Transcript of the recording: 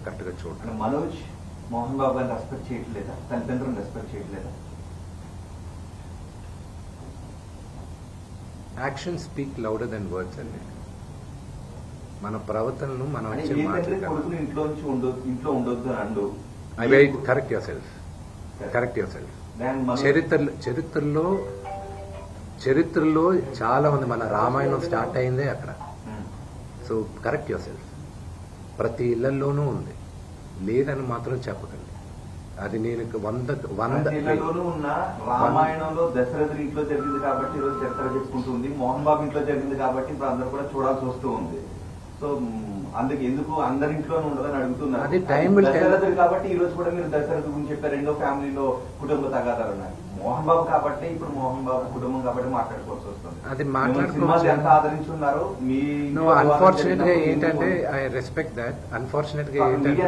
కరెక్ట్గా చూడటం. మనోజ్ మోహన్ బాబు గారిని రెస్పెక్ట్ చేయట్లేదా, తల్లిదండ్రులను రెస్పెక్ట్ చేయట్లేదా? Action speak louder than words అండి. మన ప్రవర్తనను మనం వచ్చే మాటలు కొడుకుని ఇంట్లో ఉండొద్దు అని అండు. Correct your self. చరిత్రలో చాలా ఉంది. మన రామాయణం స్టార్ట్ అయిందే అక్కడ. So correct your self. ప్రతి ఇళ్లలోనూ ఉంది, లేదని మాత్రం చెప్పకండి. అది నేను 100 ఉన్న రామాయణంలో దశరథుడి ఇంట్లో జరిగింది కాబట్టి ఈరోజు చరిత్ర చెప్పుకుంటుంది. మోహన్ బాబు ఇంట్లో జరిగింది కాబట్టి ఇప్పుడు అందరూ కూడా చూడాల్సి వస్తూ ఉంది. సో అందుకు ఎందుకు అందరింట్లోనే ఉండదని అడుగుతున్నారు. దశరథుడు కాబట్టి ఈ రోజు కూడా మీరు దశరథుడి గురించి చెప్పారు. రెండో ఫ్యామిలీలో కుటుంబ తగాదాలు ఉన్నాయి. మోహన్ బాబు కాబట్టి ఇప్పుడు మోహన్ బాబు కుటుంబం కాబట్టి మాట్లాడుకోవాల్సి వస్తుంది. అది సినిమాలు ఎంత ఆదరించున్నారు. అన్ఫార్చునేట్ గా ఏంటంటే ఐ రెస్పెక్ట్ దాట్. అన్ఫార్చునేట్ గా ఏంటంటే